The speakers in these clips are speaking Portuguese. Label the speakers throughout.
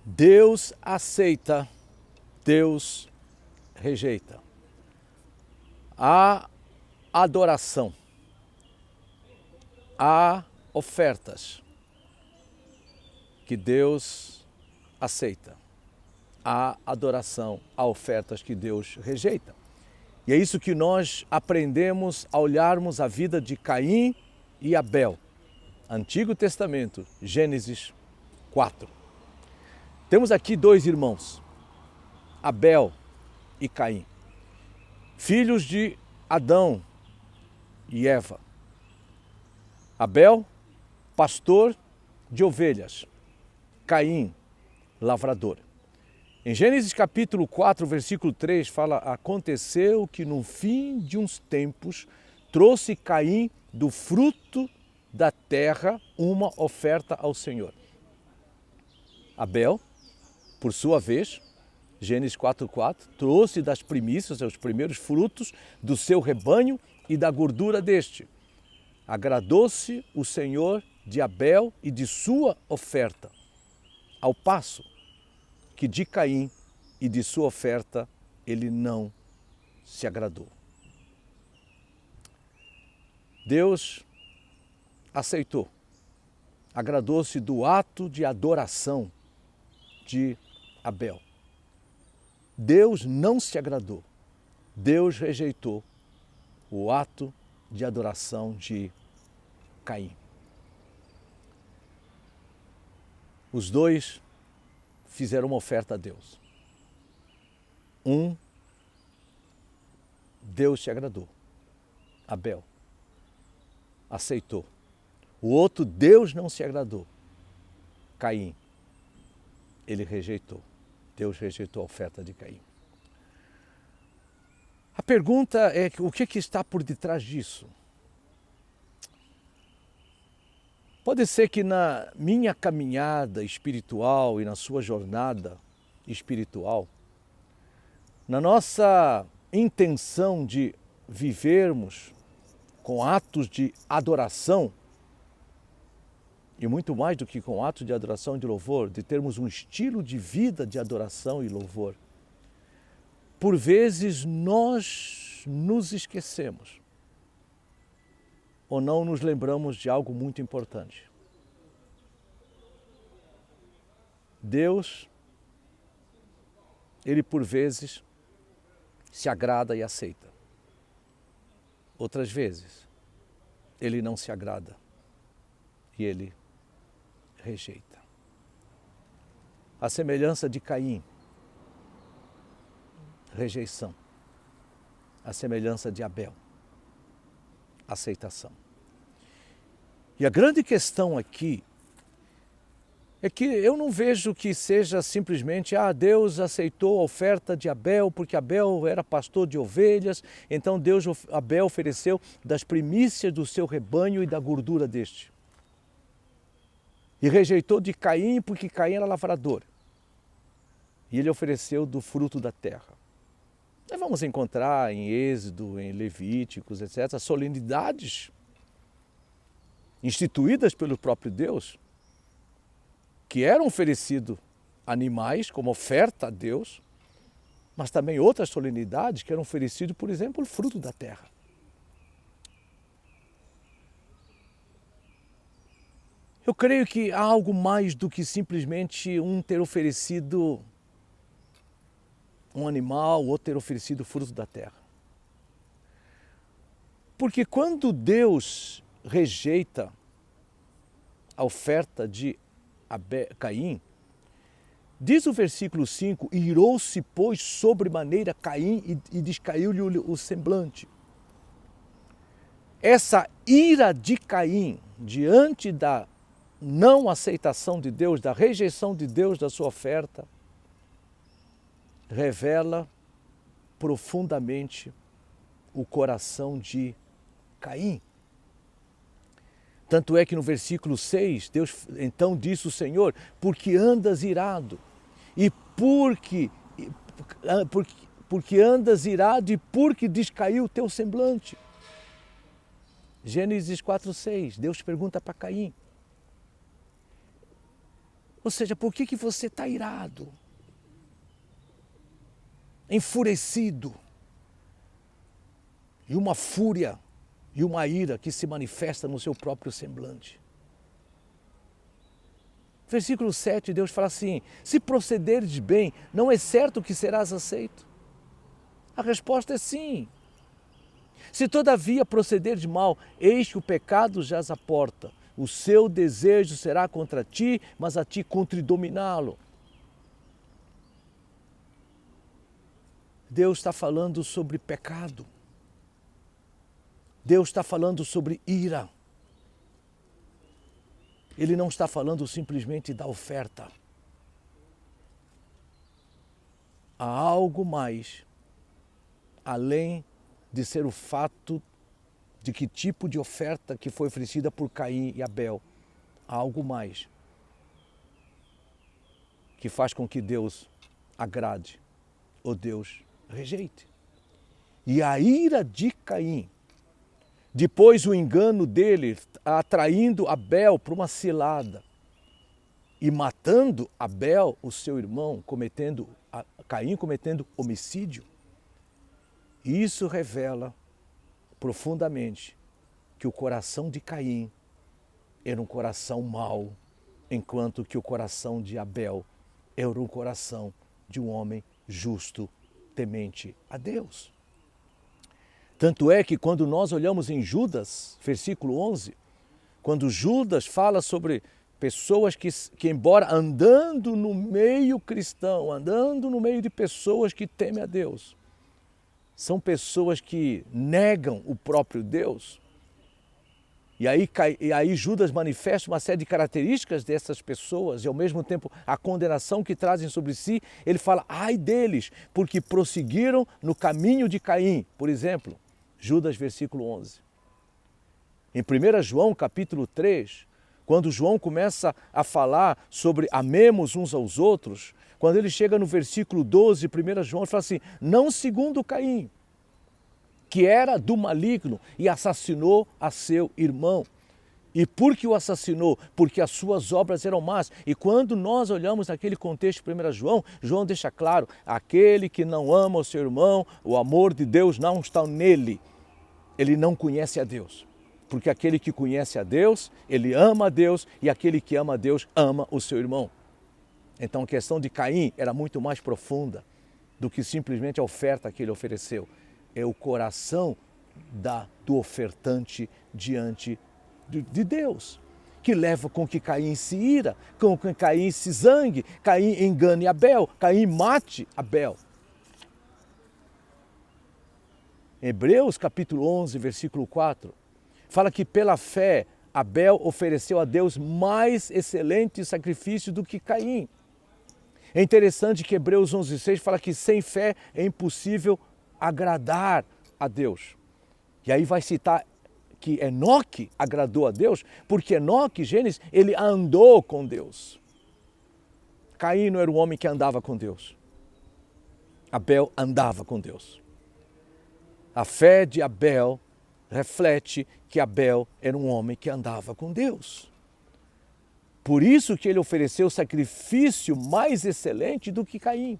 Speaker 1: Deus aceita, Deus rejeita. Há adoração, há ofertas que Deus aceita. Há adoração, há ofertas que Deus rejeita. E é isso que nós aprendemos ao olharmos a vida de Caim e Abel. Antigo Testamento, Gênesis 4. Temos aqui dois irmãos, Abel e Caim, filhos de Adão e Eva. Abel, pastor de ovelhas. Caim, lavrador. Em Gênesis capítulo 4, versículo 3, fala: aconteceu que no fim de uns tempos trouxe Caim do fruto da terra uma oferta ao Senhor. Abel, por sua vez, Gênesis 4:4, trouxe das primícias, os primeiros frutos do seu rebanho e da gordura deste. Agradou-se o Senhor de Abel e de sua oferta, ao passo que de Caim e de sua oferta ele não se agradou. Deus aceitou, agradou-se do ato de adoração de Abel. Deus não se agradou, Deus rejeitou o ato de adoração de Caim. Os dois fizeram uma oferta a Deus. Deus se agradou, Abel aceitou. O outro, Deus não se agradou, Caim, ele rejeitou. Deus rejeitou a oferta de Caim. A pergunta é: o que está por detrás disso? Pode ser que na minha caminhada espiritual e na sua jornada espiritual, na nossa intenção de vivermos com atos de adoração, e muito mais do que com atos de adoração e de louvor, de termos um estilo de vida de adoração e louvor, por vezes nós nos esquecemos ou não nos lembramos de algo muito importante. Deus, ele por vezes se agrada e aceita. Outras vezes, ele não se agrada e ele rejeita. A semelhança de Caim, rejeição. A semelhança de Abel, aceitação. E a grande questão aqui é que eu não vejo que seja simplesmente: Deus aceitou a oferta de Abel porque Abel era pastor de ovelhas, então Abel ofereceu das primícias do seu rebanho e da gordura deste. E rejeitou de Caim porque Caim era lavrador. E ele ofereceu do fruto da terra. Nós vamos encontrar em Êxodo, em Levíticos, etc., solenidades instituídas pelo próprio Deus, que eram oferecidos animais como oferta a Deus, mas também outras solenidades que eram oferecidas, por exemplo, o fruto da terra. Eu creio que há algo mais do que simplesmente ter oferecido um animal, outro ter oferecido o fruto da terra. Porque quando Deus rejeita a oferta de Caim, diz o versículo 5, irou-se, pois, sobremaneira Caim e descaiu-lhe o semblante. Essa ira de Caim diante da não aceitação de Deus, da rejeição de Deus da sua oferta, revela profundamente o coração de Caim. Tanto é que no versículo 6, Deus então disse o Senhor: porque andas irado, e porque andas irado e porque descaiu o teu semblante. Gênesis 4:6, Deus pergunta para Caim. Ou seja, por que você está irado, enfurecido, e uma fúria e uma ira que se manifesta no seu próprio semblante? Versículo 7, Deus fala assim: se procederes bem, não é certo que serás aceito? A resposta é sim. Se todavia procederes mal, eis que o pecado jaz à porta. O seu desejo será contra ti, mas a ti cumpre dominá-lo. Deus está falando sobre pecado. Deus está falando sobre ira. Ele não está falando simplesmente da oferta. Há algo mais, além de ser o fato de que tipo de oferta que foi oferecida por Caim e Abel. Há algo mais que faz com que Deus agrade ou Deus rejeite. E a ira de Caim, depois o engano dele, atraindo Abel para uma cilada e matando Abel, o seu irmão, Caim cometendo homicídio, isso revela profundamente que o coração de Caim era um coração mau, enquanto que o coração de Abel era um coração de um homem justo, temente a Deus. Tanto é que quando nós olhamos em Judas, versículo 11, quando Judas fala sobre pessoas que embora andando no meio cristão, andando no meio de pessoas que temem a Deus, são pessoas que negam o próprio Deus. E aí Judas manifesta uma série de características dessas pessoas e ao mesmo tempo a condenação que trazem sobre si. Ele fala, ai deles, porque prosseguiram no caminho de Caim. Por exemplo, Judas versículo 11. Em 1 João capítulo 3, quando João começa a falar sobre amemos uns aos outros, quando ele chega no versículo 12, 1 João, ele fala assim, não segundo Caim, que era do maligno e assassinou a seu irmão. E por que o assassinou? Porque as suas obras eram más. E quando nós olhamos naquele contexto de 1 João, João deixa claro, aquele que não ama o seu irmão, o amor de Deus não está nele. Ele não conhece a Deus. Porque aquele que conhece a Deus, ele ama a Deus, e aquele que ama a Deus ama o seu irmão. Então a questão de Caim era muito mais profunda do que simplesmente a oferta que ele ofereceu. É o coração do ofertante diante de Deus, que leva com que Caim se ira, com que Caim se zangue, Caim engane Abel, Caim mate Abel. Hebreus capítulo 11, versículo 4, fala que pela fé Abel ofereceu a Deus mais excelente sacrifício do que Caim. É interessante que Hebreus 11,6 fala que sem fé é impossível agradar a Deus. E aí vai citar que Enoque agradou a Deus, porque Enoque, Gênesis, ele andou com Deus. Caim não era um homem que andava com Deus. Abel andava com Deus. A fé de Abel reflete que Abel era um homem que andava com Deus. Por isso que ele ofereceu o sacrifício mais excelente do que Caim,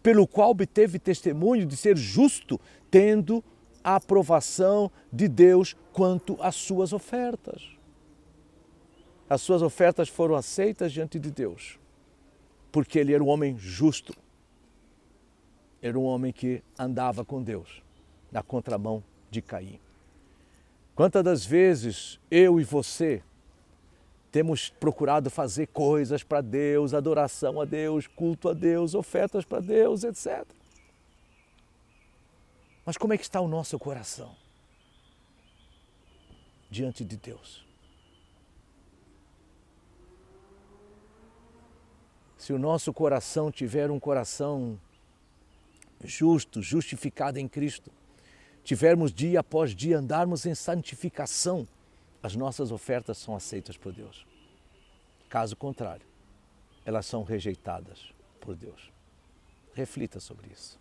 Speaker 1: pelo qual obteve testemunho de ser justo, tendo a aprovação de Deus quanto às suas ofertas. As suas ofertas foram aceitas diante de Deus, porque ele era um homem justo. Era um homem que andava com Deus, na contramão de Caim. Quantas das vezes eu e você temos procurado fazer coisas para Deus, adoração a Deus, culto a Deus, ofertas para Deus, etc. Mas como é que está o nosso coração diante de Deus? Se o nosso coração tiver um coração justo, justificado em Cristo, tivermos dia após dia andarmos em santificação, as nossas ofertas são aceitas por Deus. Caso contrário, elas são rejeitadas por Deus. Reflita sobre isso.